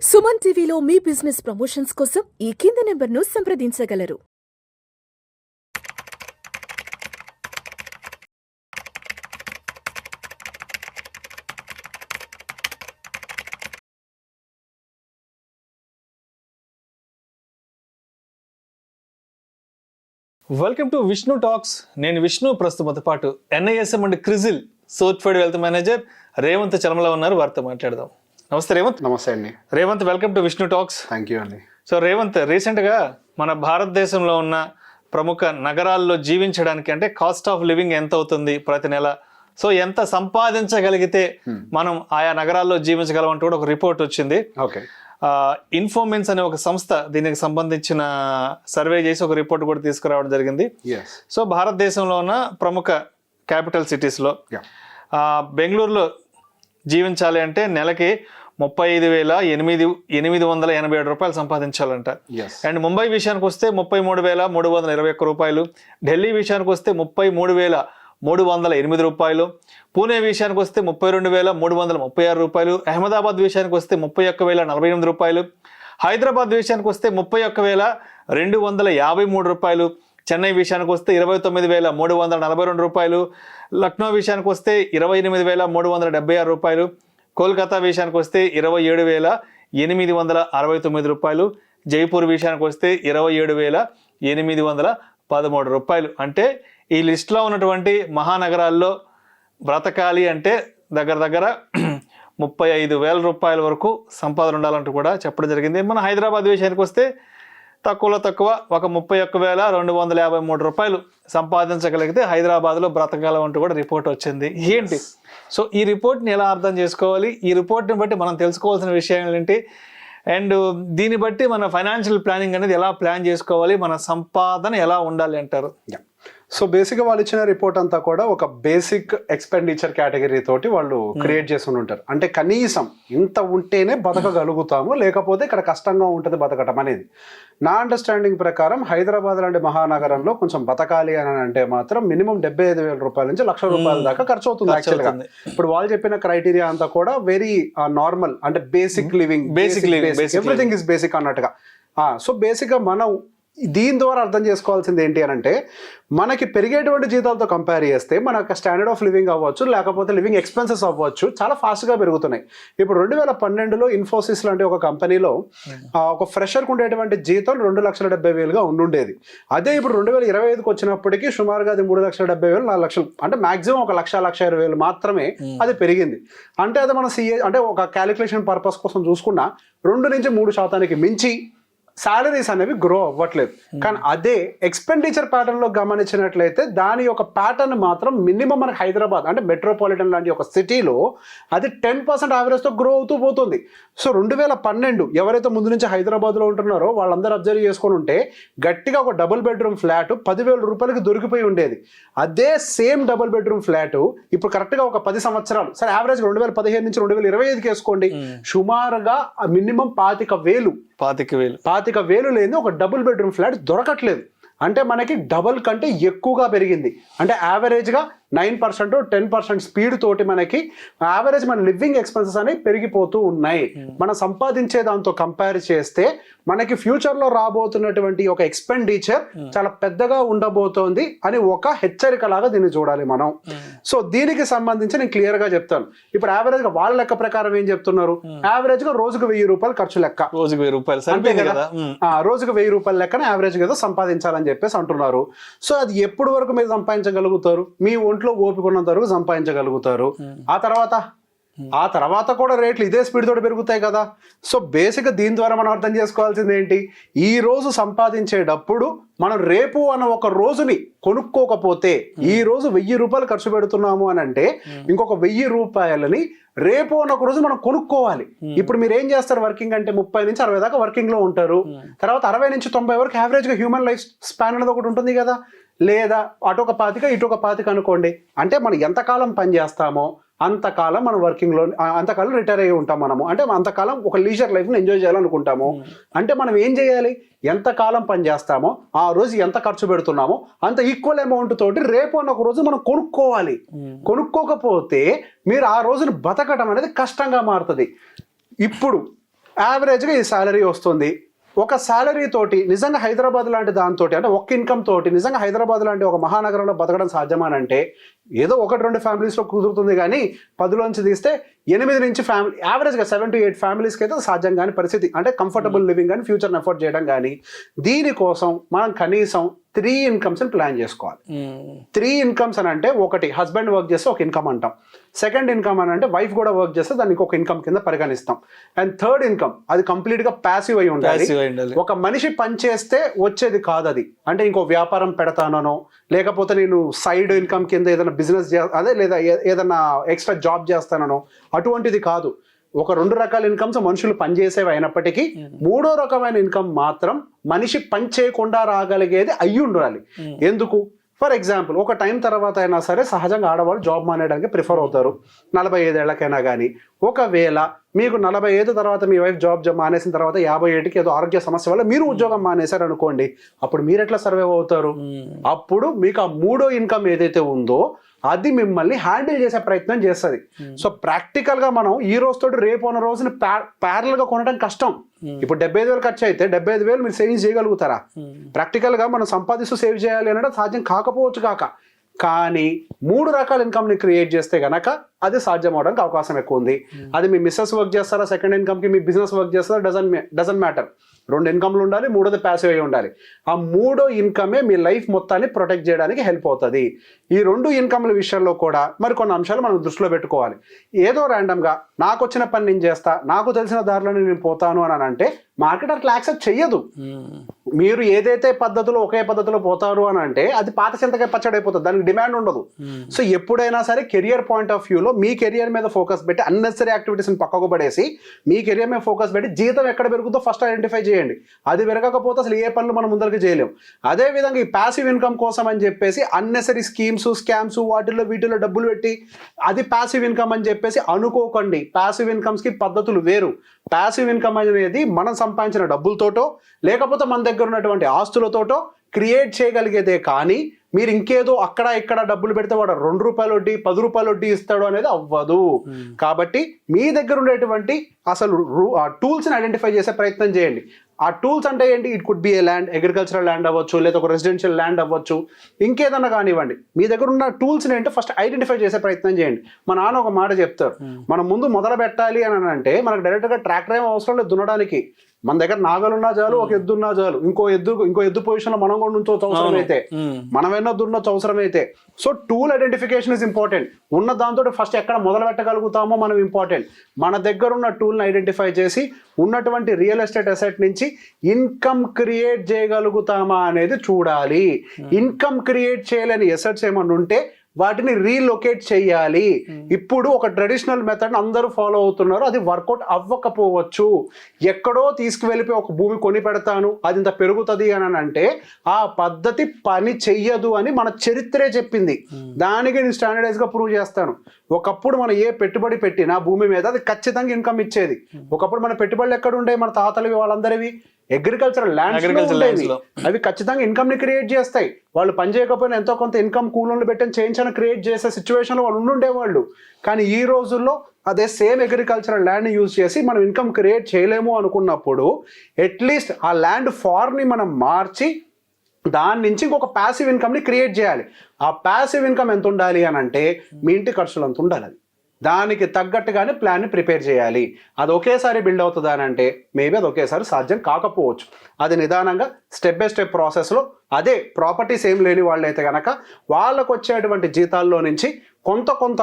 సుమన్ టీవీలో మీ business promotions కోసం ఈ కింది నెంబర్ను సంప్రదించగలరు. Welcome to Vishnu talks. నేను విష్ణు. ప్రస్తుతం పాటు NISM and Crisil certified wealth manager Revanth Chalamala ఉన్నారు. వారితో మాట్లాడదాం. నమస్తే రేవంత్. నమస్తే అండి. Revanth, welcome to Vishnu talks. Thank you అండి. సో రేవంత్, రీసెంట్గా మన భారతదేశంలో ఉన్న ప్రముఖ నగరాల్లో జీవించడానికి అంటే కాస్ట్ ఆఫ్ లివింగ్ ఎంత అవుతుంది ప్రతి నెల, సో ఎంత సంపాదించగలిగితే మనం ఆయా నగరాల్లో జీవించగలం అంటూ కూడా ఒక రిపోర్ట్ వచ్చింది. ఓకే. ఇన్ఫోమెన్స్ అనే ఒక సంస్థ దీనికి సంబంధించిన సర్వే చేసి ఒక రిపోర్ట్ కూడా తీసుకురావడం జరిగింది. సో భారతదేశంలో ఉన్న ప్రముఖ క్యాపిటల్ సిటీస్లో బెంగళూరులో జీవించాలి అంటే నెలకి 35,887 రూపాయలు సంపాదించాలంట. అండ్ ముంబై విషయానికి వస్తే 33,321 రూపాయలు, ఢిల్లీ విషయానికి వస్తే 33,308 రూపాయలు, పూణే విషయానికి వస్తే 32,336 రూపాయలు, అహ్మదాబాద్ విషయానికి వస్తే 31,048 రూపాయలు, హైదరాబాద్ విషయానికి వస్తే 31,253 రూపాయలు, చెన్నై విషయానికి వస్తే 29,342 రూపాయలు, లక్నో విషయానికి వస్తే 28,376 రూపాయలు, కోల్కతా విషయానికి వస్తే 27,869 రూపాయలు, జైపూర్ విషయానికి వస్తే 27,813 రూపాయలు. అంటే ఈ లిస్టులో ఉన్నటువంటి మహానగరాల్లో బ్రతకాలి అంటే దగ్గర దగ్గర 35,000 రూపాయల వరకు సంపాదన ఉండాలంటూ కూడా చెప్పడం జరిగింది. మన హైదరాబాద్ విషయానికి వస్తే తక్కువలో తక్కువ ఒక 31,253 రూపాయలు సంపాదించగలిగితే హైదరాబాద్లో బ్రతకాలం అంటూ కూడా రిపోర్ట్ వచ్చింది. ఏంటి సో ఈ రిపోర్ట్ని ఎలా అర్థం చేసుకోవాలి, ఈ రిపోర్ట్ని బట్టి మనం తెలుసుకోవాల్సిన విషయాలు ఏంటి, అండ్ దీన్ని బట్టి మన ఫైనాన్షియల్ ప్లానింగ్ అనేది ఎలా ప్లాన్ చేసుకోవాలి, మన సంపాదన ఎలా ఉండాలి అంటారు? సో బేసిక్గా వాళ్ళు ఇచ్చిన రిపోర్ట్ అంతా కూడా ఒక బేసిక్ ఎక్స్పెండిచర్ కేటగిరీ తోటి వాళ్ళు క్రియేట్ చేసి ఉంటారు. అంటే కనీసం ఇంత ఉంటేనే బతకగలుగుతాము, లేకపోతే ఇక్కడ కష్టంగా ఉంటుంది బతకటం అనేది. నా అండర్స్టాండింగ్ ప్రకారం హైదరాబాద్ లాంటి మహానగరంలో కొంచెం బతకాలి అని అంటే మాత్రం మినిమం 75,000 రూపాయల నుంచి 1,00,000 రూపాయల దాకా ఖర్చు అవుతుంది యాక్చువల్గా. ఇప్పుడు వాళ్ళు చెప్పిన క్రైటీరియా అంతా కూడా వెరీ నార్మల్, అంటే basic living, everything is basic అన్నట్టుగా. సో బేసిక్గా మనం దీని ద్వారా అర్థం చేసుకోవాల్సింది ఏంటి అని అంటే, మనకి పెరిగేటువంటి జీతాలతో కంపేర్ చేస్తే మన స్టాండర్డ్ ఆఫ్ లివింగ్ అవ్వచ్చు, లేకపోతే లివింగ్ ఎక్స్పెన్సెస్ అవ్వచ్చు, చాలా ఫాస్ట్గా పెరుగుతున్నాయి. ఇప్పుడు 2012లో ఇన్ఫోసిస్ లాంటి ఒక కంపెనీలో ఒక ఫ్రెషర్కి ఉండేటువంటి జీతం 2,70,000గా ఉండుండేది. అదే ఇప్పుడు 2025కి వచ్చినప్పటికీ సుమారుగా అది 3,70,000, 4,00,000, అంటే మాక్సిమం 1,00,20,000 మాత్రమే అది పెరిగింది. అంటే అది మన అంటే ఒక క్యాలిక్యులేషన్ పర్పస్ కోసం చూసుకున్నా 2-3% మించి శాలరీస్ అనేవి గ్రో అవ్వట్లేదు. కానీ అదే ఎక్స్పెండిచర్ ప్యాటర్న్లో గమనించినట్లయితే దాని యొక్క ప్యాటర్న్ మాత్రం మినిమం మనకి హైదరాబాద్ అంటే మెట్రోపాలిటన్ లాంటి ఒక సిటీలో అది 10% యావరేజ్తో గ్రో అవుతూ పోతుంది. సో 2012 ఎవరైతే ముందు నుంచి హైదరాబాద్లో ఉంటున్నారో వాళ్ళందరూ అబ్జర్వ్ చేసుకొని ఉంటే గట్టిగా ఒక డబుల్ బెడ్రూమ్ ఫ్లాట్ 10,000 రూపాయలకి దొరికిపోయి ఉండేది. అదే సేమ్ డబుల్ బెడ్రూమ్ ఫ్లాట్ ఇప్పుడు కరెక్ట్గా ఒక 10 సంవత్సరాలు, సరే యావరేజ్ 2015 నుంచి 2025కి వేసుకోండి, సుమారుగా మినిమం 25,000 లేని ఒక డబుల్ బెడ్రూమ్ ఫ్లాట్ దొరకట్లేదు. అంటే మనకి డబుల్ కంటే ఎక్కువగా పెరిగింది. అంటే యావరేజ్గా 9%, 10% స్పీడ్ తోటి మనకి యావరేజ్ మన లివింగ్ ఎక్స్పెన్సెస్ అనేవి పెరిగిపోతూ ఉన్నాయి. మనం సంపాదించే దాంతో కంపేర్ చేస్తే మనకి ఫ్యూచర్లో రాబోతున్నటువంటి ఒక ఎక్స్పెండిచర్ చాలా పెద్దగా ఉండబోతోంది అని ఒక హెచ్చరిక లాగా దీన్ని చూడాలి మనం. సో దీనికి సంబంధించి నేను క్లియర్గా చెప్తాను. ఇప్పుడు యావరేజ్గా వాళ్ళ లెక్క ప్రకారం ఏం చెప్తున్నారు, యావరేజ్గా రోజుకు 1,000 రూపాయలు ఖర్చు లెక్క, రోజుకు 1,000 రూపాయలు రోజుకు 1,000 రూపాయల లెక్కన యావరేజ్ కదా సంపాదించాలని చెప్పేసి అంటున్నారు. సో అది ఎప్పుడు వరకు మీరు సంపాదించగలుగుతారు, మీ ఒంట్లో ఓపిక ఉన్నంత వరకు సంపాదించగలుగుతారు. ఆ తర్వాత కూడా రేట్లు ఇదే స్పీడ్ తోటి పెరుగుతాయి కదా. సో బేసిక్గా దీని ద్వారా మనం అర్థం చేసుకోవాల్సింది ఏంటి, ఈ రోజు సంపాదించేటప్పుడు మనం రేపు అన్న ఒక రోజుని కొనుక్కోకపోతే, ఈ రోజు 1,000 రూపాయలు ఖర్చు పెడుతున్నాము అని అంటే ఇంకొక 1,000 రూపాయలని రేపు అన్న ఒక రోజు మనం కొనుక్కోవాలి. ఇప్పుడు మీరు ఏం చేస్తారు, వర్కింగ్ అంటే 30 నుంచి 60 దాకా వర్కింగ్ లో ఉంటారు, తర్వాత 60 నుంచి 90 వరకు యావరేజ్గా హ్యూమన్ లైఫ్ స్పాన్ అనేది ఒకటి ఉంటుంది కదా, లేదా అటు ఒక 25 ఇటు ఒక 25 అనుకోండి. అంటే మనం ఎంతకాలం పని చేస్తామో అంతకాలం మనం వర్కింగ్లో, అంతకాలం రిటైర్ అయ్యి ఉంటాం మనము. అంటే అంతకాలం ఒక లీజర్ లైఫ్ని ఎంజాయ్ చేయాలనుకుంటాము. అంటే మనం ఏం చేయాలి, ఎంతకాలం పని చేస్తామో ఆ రోజు ఎంత ఖర్చు పెడుతున్నామో అంత ఈక్వల్ అమౌంట్ తోటి రేపు అన్న ఒక రోజు మనం కొనుక్కోవాలి. కొనుక్కోకపోతే మీరు ఆ రోజును బతకడం అనేది కష్టంగా మారుతుంది. ఇప్పుడు యావరేజ్గా ఈ శాలరీ వస్తుంది. ఒక శాలరీ తోటి నిజంగా హైదరాబాద్ లాంటి దాంతో అంటే ఒక్క ఇన్కమ్ తోటి నిజంగా హైదరాబాద్ లాంటి ఒక మహానగరంలో బతకడం సాధ్యమానంటే ఏదో 1-2 ఫ్యామిలీస్లో కుదురుతుంది, కానీ 10లోంచి తీస్తే 8 నుంచి ఫ్యామిలీ యావరేజ్గా 7 to 8 ఫ్యామిలీస్కి అయితే సాధ్యం కాని పరిస్థితి. అంటే కంఫర్టబుల్ లివింగ్ కానీ ఫ్యూచర్ని ఎఫోర్డ్ చేయడం కానీ. దీనికోసం మనం కనీసం 3 ఇన్కమ్స్ని ప్లాన్ చేసుకోవాలి. 3 ఇన్కమ్స్ అని అంటే, ఒకటి హస్బెండ్ వర్క్ చేస్తే ఒక ఇన్కమ్ అంటాం, సెకండ్ ఇన్కమ్ అని అంటే వైఫ్ కూడా వర్క్ చేస్తే దానికి ఒక ఇన్కమ్ కింద పరిగణిస్తాం, అండ్ థర్డ్ ఇన్కమ్ అది కంప్లీట్గా ప్యాసివ్ అయి ఉండాలి. ఒక మనిషి పని చేస్తే వచ్చేది కాదు అది. అంటే ఇంకో వ్యాపారం పెడతానో, లేకపోతే నేను సైడ్ ఇన్కమ్ కింద ఏదైనా బిజినెస్ అదే లేదా ఏదైనా ఎక్స్ట్రా జాబ్ చేస్తానో అటువంటిది కాదు. ఒక 2 రకాల ఇన్కమ్స్ మనుషులు పనిచేసేవి అయినప్పటికీ 3వ రకమైన ఇన్కమ్ మాత్రం మనిషి పని చేయకుండా రాగలిగేది అయ్యి ఉండాలి. ఎందుకు? ఫర్ ఎగ్జాంపుల్, ఒక టైం తర్వాత అయినా సరే సహజంగా ఆడవాళ్ళు జాబ్ మానేయడానికి ప్రిఫర్ అవుతారు 45 ఏళ్లకైనా కానీ. ఒకవేళ మీకు 45 తర్వాత మీ వైఫ్ జాబ్ మానేసిన తర్వాత 57కి ఏదో ఆరోగ్య సమస్య వల్ల మీరు ఉద్యోగం మానేశారు అనుకోండి, అప్పుడు మీరు ఎట్లా సర్వైవ్ అవుతారు? అప్పుడు మీకు ఆ 3వ ఇన్కమ్ ఏదైతే ఉందో అది మిమ్మల్ని హ్యాండిల్ చేసే ప్రయత్నం చేస్తుంది. సో ప్రాక్టికల్గా మనం ఈ రోజుతో రేపు ఉన్న రోజుని ప్యారల్గా కొనడం కష్టం. ఇప్పుడు 75,000 ఖర్చు అయితే 75,000 మీరు సేవింగ్స్ చేయగలుగుతారా? ప్రాక్టికల్గా మనం సంపాదిస్తూ సేవ్ చేయాలి అనడం సాధ్యం కాకపోవచ్చు కాక, కానీ 3 రకాల ఇన్కమ్ని క్రియేట్ చేస్తే గనక అది సాధ్యం అవడానికి అవకాశం ఎక్కువ ఉంది. అది మీ మిస్సెస్ వర్క్ చేస్తారా, సెకండ్ ఇన్కమ్కి మీ బిజినెస్ వర్క్ చేస్తారా, డజన్ మ్యాటర్. 2 ఇన్కమ్లు ఉండాలి, 3వది ప్యాసివ్ అయి ఉండాలి. ఆ 3వ ఇన్కమే మీ లైఫ్ మొత్తాన్ని ప్రొటెక్ట్ చేయడానికి హెల్ప్ అవుతుంది. ఈ 2 ఇన్కమ్ల విషయంలో కూడా మరి కొన్ని అంశాలు మనం దృష్టిలో పెట్టుకోవాలి. ఏదో ర్యాండమ్గా నాకు వచ్చిన పని నేను చేస్తా, నాకు తెలిసిన దారిలో నేను పోతాను అని అంటే మార్కెట్ అట్లా యాక్సెప్ట్ చెయ్యదు. మీరు ఏదైతే పద్ధతిలో ఒకే పద్ధతిలో పోతారు అని అంటే అది పాత చింతకాయ పచ్చడి అయిపోతుంది, దానికి డిమాండ్ ఉండదు. సో ఎప్పుడైనా సరే కెరియర్ పాయింట్ ఆఫ్ వ్యూలో మీ కెరియర్ మీద ఫోకస్ పెట్టి అన్నెసరీ యాక్టివిటీస్ని పక్కకు పడేసి మీ కెరియర్ మీద ఫోకస్ పెట్టి జీతం ఎక్కడ పెరుగుతుందో ఫస్ట్ ఐడెంటిఫై చేయండి. అది పెరగకపోతే అసలు ఏ పనులు మనం ముందరికి చేయలేం. అదేవిధంగా ఈ ప్యాసివ్ ఇన్కమ్ కోసం అని చెప్పేసి అన్నెసరీ స్కీమ్స్, స్కామ్స్ వీటిలో డబ్బులు పెట్టి అది ప్యాసివ్ ఇన్కమ్ అని చెప్పేసి అనుకోకండి. ప్యాసివ్ ఇన్కమ్స్కి పద్ధతులు వేరు. ప్యాసివ్ ఇన్కమ్ అనేది మనం సంపాదించిన డబ్బులతోటో లేకపోతే మన దగ్గర ఉన్నటువంటి ఆస్తులతోటో క్రియేట్ చేయగలిగేదే, కానీ మీరు ఇంకేదో అక్కడ ఇక్కడ డబ్బులు పెడితే వాడు 2 రూపాయల వడ్డీ 10 రూపాయల వడ్డీ ఇస్తాడు అనేది అవ్వదు. కాబట్టి మీ దగ్గర ఉండేటువంటి అసలు ఆ టూల్స్ని ఐడెంటిఫై చేసే ప్రయత్నం చేయండి. ఆ టూల్స్ అంటే ఏంటి? It could be A land, agricultural land అవ్వచ్చు, లేదా ఒక రెసిడెన్షియల్ ల్యాండ్ అవ్వచ్చు, ఇంకేదన్నా కానివ్వండి. మీ దగ్గర ఉన్న టూల్స్ని ఏంటో ఫస్ట్ ఐడెంటిఫై చేసే ప్రయత్నం చేయండి. మా నాన్న ఒక మాట చెప్తారు, మనం ముందు మొదలు పెట్టాలి అని అంటే మనకు డైరెక్ట్గా ట్రాక్టర్ ఏం అవసరం లేదు దున్నడానికి. మన దగ్గర నాగలున్నా చాలు, ఒక ఎద్దున్నా చాలు, ఇంకో ఎద్దు పొజిషన్లో మనం కూడా ఉంచవచ్చు అవసరం అయితే, మనమైనా దున్నొచ్చు అవసరం అయితే. So tool identification is important. ఉన్న దాంతో ఫస్ట్ ఎక్కడ మొదలు పెట్టగలుగుతామో మనం ఇంపార్టెంట్. మన దగ్గర ఉన్న టూల్ని ఐడెంటిఫై చేసి ఉన్నటువంటి రియల్ ఎస్టేట్ అసెట్ నుంచి ఇన్కమ్ క్రియేట్ చేయగలుగుతామా అనేది చూడాలి. ఇన్కమ్ క్రియేట్ చేయలేని అసెట్స్ ఏమన్నా ఉంటే వాటిని రీలొకేట్ చేయాలి. ఇప్పుడు ఒక ట్రెడిషనల్ మెథడ్ అందరూ ఫాలో అవుతున్నారు, అది వర్కౌట్ అవ్వకపోవచ్చు. ఎక్కడో తీసుకువెళ్ళిపోయి ఒక భూమి కొని పెడతాను అది ఇంత పెరుగుతుంది అని అంటే ఆ పద్ధతి పని చెయ్యదు అని మన చరిత్రే చెప్పింది. దానికి నేను స్టాండర్డైజ్గా ప్రూవ్ చేస్తాను. ఒకప్పుడు మనం ఏ పెట్టుబడి పెట్టినా భూమి మీద అది ఖచ్చితంగా ఇన్కమ్ ఇచ్చేది. ఒకప్పుడు మన పెట్టుబడులు ఎక్కడ ఉండే, మన తాతలవి వాళ్ళందరివి అగ్రికల్చరల్ ల్యాండ్స్, అవి ఖచ్చితంగా ఇన్కమ్ ని క్రియేట్ చేస్తాయి. వాళ్ళు పని చేయకపోయినా ఎంతో కొంత ఇన్కమ్ కూలోన్లు పెట్టని చేయించని క్రియేట్ చేసే సిచ్యువేషన్లో వాళ్ళు ఉండుండేవాళ్ళు. కానీ ఈ రోజుల్లో అదే సేమ్ అగ్రికల్చరల్ ల్యాండ్ని యూజ్ చేసి మనం ఇన్కమ్ క్రియేట్ చేయలేము అనుకున్నప్పుడు అట్లీస్ట్ ఆ ల్యాండ్ ఫార్మ్ని మనం మార్చి దాని నుంచి ఇంకొక ప్యాసివ్ ఇన్కమ్ని క్రియేట్ చేయాలి. ఆ ప్యాసివ్ ఇన్కమ్ ఎంత ఉండాలి అని అంటే మీ ఇంటి ఖర్చులు అంత ఉండాలి. అది దానికి తగ్గట్టుగానే ప్లాన్ని ప్రిపేర్ చేయాలి. అది ఒకేసారి బిల్డ్ అవుతుందా అని అంటే మేబీ అది ఒకేసారి సాధ్యం కాకపోవచ్చు. అది నిదానంగా స్టెప్ బై స్టెప్ ప్రాసెస్లో, అదే ప్రాపర్టీస్ ఏం లేని వాళ్ళు అయితే కనుక వాళ్ళకు వచ్చేటువంటి జీతాల్లో నుంచి కొంత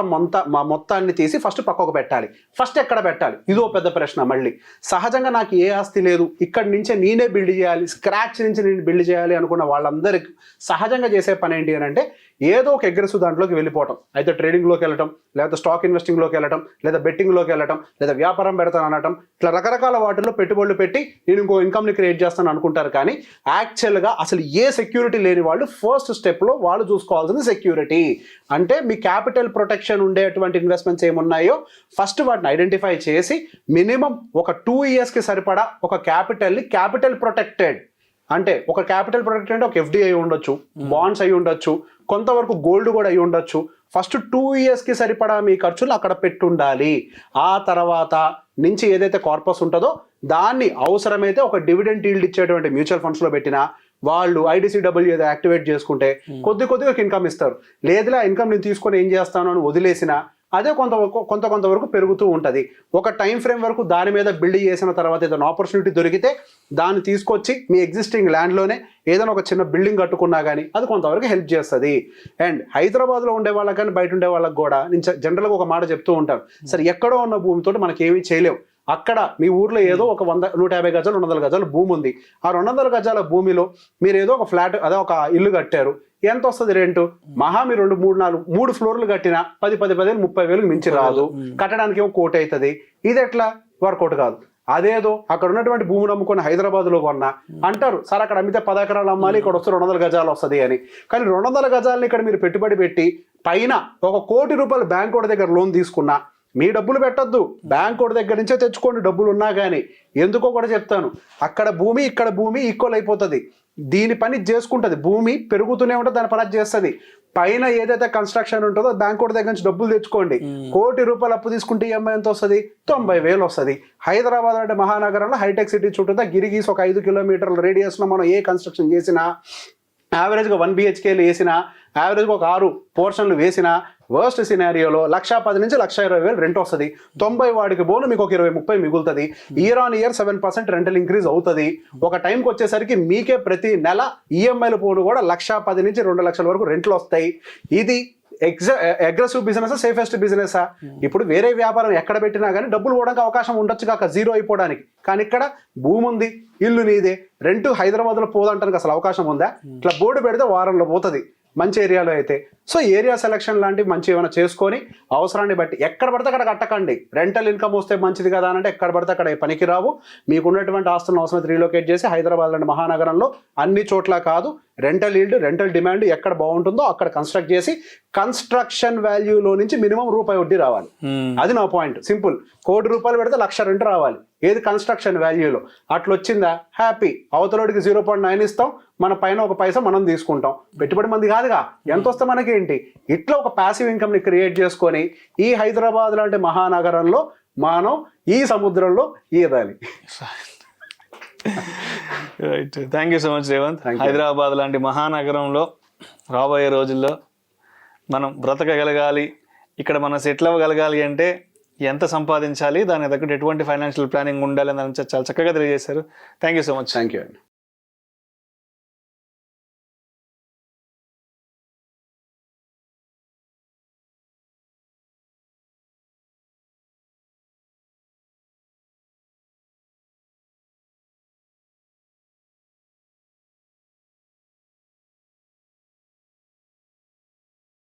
మొత్తాన్ని తీసి ఫస్ట్ పక్కకు పెట్టాలి. ఫస్ట్ ఎక్కడ పెట్టాలి? ఇదో పెద్ద ప్రశ్న. మళ్ళీ సహజంగా నాకు ఏ ఆస్తి లేదు, ఇక్కడి నుంచే నేనే బిల్డ్ చేయాలి, స్క్రాచ్ నుంచి నేను బిల్డ్ చేయాలి అనుకున్న వాళ్ళందరికీ సహజంగా చేసే పని ఏంటి అని అంటే ఏదో ఒక అగ్రెసివ్ దాంట్లోకి వెళ్ళిపోవటం. అయితే ట్రేడింగ్లోకి వెళ్ళటం, లేదా స్టాక్ ఇన్వెస్టింగ్లోకి వెళ్ళటం, లేదా బెట్టింగ్లోకి వెళ్ళటం, లేదా వ్యాపారం పెడతాను అనటం, ఇట్లా రకరకాల వాటిల్లో పెట్టుబడులు పెట్టి నేను ఇంకో ఇన్కమ్ని క్రియేట్ చేస్తాను అనుకుంటారు. కానీ యాక్చువల్గా అసలు ఏ సెక్యూరిటీ లేని వాళ్ళు ఫస్ట్ స్టెప్లో వాళ్ళు చూసుకోవాల్సింది సెక్యూరిటీ. అంటే మీ క్యాపిటల్ ప్రొటెక్షన్ ఉండేటువంటి ఇన్వెస్ట్మెంట్స్ ఏమున్నాయో ఫస్ట్ వాటిని ఐడెంటిఫై చేసి మినిమం ఒక 2 yearsకి సరిపడా ఒక క్యాపిటల్ ప్రొటెక్టెడ్, అంటే ఒక క్యాపిటల్ ప్రొటెక్టెడ్ అంటే ఒక ఎఫ్డి అయి ఉండొచ్చు, బాండ్స్ అయి ఉండొచ్చు, కొంతవరకు గోల్డ్ కూడా అయి ఉండొచ్చు. ఫస్ట్ 2 yearsకి సరిపడా మీ ఖర్చులు అక్కడ పెట్టుండాలి. ఆ తర్వాత నుంచి ఏదైతే కార్పస్ ఉంటుందో దాన్ని అవసరమైతే ఒక డివిడెండ్ ఈల్డ్ ఇచ్చేటువంటి మ్యూచువల్ ఫండ్స్లో పెట్టినా, వాళ్ళు IDCW ఏదో యాక్టివేట్ చేసుకుంటే కొద్దిగా ఇన్కమ్ ఇస్తారు. లేదులే ఆ ఇన్కమ్ నేను తీసుకొని ఏం చేస్తాను అని వదిలేసినా అదే కొంతవరకు పెరుగుతూ ఉంటుంది. ఒక టైం ఫ్రేమ్ వరకు దాని మీద బిల్డ్ చేసిన తర్వాత ఏదైనా ఆపర్చునిటీ దొరికితే దాన్ని తీసుకొచ్చి మీ ఎగ్జిస్టింగ్ ల్యాండ్లోనే ఏదైనా ఒక చిన్న బిల్డింగ్ కట్టుకున్నా కానీ అది కొంతవరకు హెల్ప్ చేస్తుంది. అండ్ హైదరాబాద్లో ఉండే వాళ్ళకి కానీ బయట ఉండే వాళ్ళకి కూడా నేను జనరల్గా ఒక మాట చెప్తూ ఉంటాను, సరే ఎక్కడో ఉన్న భూమితో మనకి ఏమీ చేయలేం. అక్కడ మీ ఊర్లో ఏదో ఒక 100-150 గజాలు 200 గజాలు భూమి ఉంది. ఆ 200 గజాల భూమిలో మీరు ఏదో ఒక ఫ్లాట్ అదే ఒక ఇల్లు కట్టారు. ఎంత వస్తుంది రెంటు? మహా మీరు 3 ఫ్లోర్లు కట్టినా 10,000-30,000 మించి రాదు. కట్టడానికి ఏమో 1 కోటి అవుతుంది. ఇది ఎట్లా వర్కౌట్ కాదు. అదేదో అక్కడ ఉన్నటువంటి భూమిని అమ్ముకొని హైదరాబాద్లో కొన్నా అంటారు, సార్ అక్కడ అమ్మితే 10 ఎకరాలు అమ్మాలి, ఇక్కడ వస్తే 200 గజాలు వస్తుంది అని. కానీ 200 గజాలని ఇక్కడ మీరు పెట్టుబడి పెట్టి పైన ₹1 కోటి బ్యాంక్ వాడి దగ్గర లోన్ తీసుకున్నా మీ డబ్బులు పెట్టద్దు, బ్యాంక్ వాడి దగ్గర నుంచే తెచ్చుకోండి డబ్బులు ఉన్నా కానీ. ఎందుకో కూడా చెప్తాను, అక్కడ భూమి ఇక్కడ భూమి ఈక్వల్ అయిపోతుంది. దీని పని చేసుకుంటుంది, భూమి పెరుగుతూనే ఉంటుంది, దాని పని చేస్తుంది. పైన ఏదైతే కన్స్ట్రక్షన్ ఉంటుందో బ్యాంక్ వాడి దగ్గర నుంచి డబ్బులు తెచ్చుకోండి. ₹1 కోటి అప్పు తీసుకుంటే EMI ఎంత వస్తుంది? 90,000 వస్తుంది. హైదరాబాద్ అంటే మహానగరంలో హైటెక్ సిటీ చుట్టూ గిరిగీసి ఒక 5 కిలోమీటర్ల రేడియస్లో మనం ఏ కన్స్ట్రక్షన్ చేసినా, యావరేజ్గా 1 BHKలు వేసినా, యావరేజ్గా ఒక 6 పోర్షన్లు వేసినా, వర్స్ట్ సినారియోలో 1,10,000 నుంచి 1,20,000 రెంట్ వస్తుంది. 90 వాడికి పోను మీకు ఒక 20-30 మిగులుతుంది. Year on year 7% rental increase అవుతుంది. ఒక టైంకి వచ్చేసరికి మీకే ప్రతి నెల ఈఎంఐలు పోను కూడా 1,10,000 నుంచి 2,00,000 వరకు రెంట్లు వస్తాయి. ఇది అగ్రెసివ్ బిజినెస్, సేఫెస్ట్ బిజినెస్. ఇప్పుడు వేరే వ్యాపారం ఎక్కడ పెట్టినా కానీ డబ్బులు పోవడానికి అవకాశం ఉండొచ్చు కాక, జీరో అయిపోవడానికి. కానీ ఇక్కడ భూమి ఉంది, ఇల్లు నీదే, రెంట్ హైదరాబాద్లో పోదంటానికి అసలు అవకాశం ఉందా? ఇట్లా బోర్డు పెడితే వారంలో పోతుంది మంచి ఏరియాలో అయితే. సో ఏరియా సెలక్షన్ లాంటివి మంచి ఏమైనా చేసుకొని అవసరాన్ని బట్టి ఎక్కడ పడితే అక్కడ కట్టకండి. రెంటల్ ఇన్కమ్ వస్తే మంచిది కదా అని అంటే ఎక్కడ పడితే అక్కడ పనికి రావు. మీకు ఉన్నటువంటి ఆస్తులను అవసరం రీలొకేట్ చేసి హైదరాబాద్ లాంటి మహానగరంలో అన్ని చోట్ల కాదు, రెంటల్ ఈల్డ్ రెంటల్ డిమాండ్ ఎక్కడ బాగుంటుందో అక్కడ కన్స్ట్రక్ట్ చేసి కన్స్ట్రక్షన్ వాల్యూలో నుంచి మినిమం ₹1 వడ్డీ రావాలి. అది నా పాయింట్. సింపుల్, ₹1 కోటి పెడితే 1,00,000 రెంట్ రావాలి. ఏది? కన్స్ట్రక్షన్ వాల్యూలో. అట్లా వచ్చిందా హ్యాపీ, అవతలోడికి 0.9 ఇస్తాం, మన పైన ఒక పైసా మనం తీసుకుంటాం. పెట్టుబడి మంది కాదుగా, ఎంత వస్తే మనకేంటి? ఇట్లా ఒక ప్యాసివ్ ఇన్కమ్ని క్రియేట్ చేసుకొని ఈ హైదరాబాద్ లాంటి మహానగరంలో మనం ఈ సముద్రంలో ఈదాలి. Right, thank you so much Revanth. Hyderabad లాంటి మహానగరంలో రాబోయే రోజుల్లో మనం బ్రతకగలగాలి, ఇక్కడ మనం సెటిల్ అవ్వగలగాలి అంటే ఎంత సంపాదించాలి, దానికి తగ్గట్టు ఎటువంటి ఫైనాన్షియల్ ప్లానింగ్ ఉండాలి అని చాలా చక్కగా తెలియజేశారు. Thank you so much. Thank you అండి.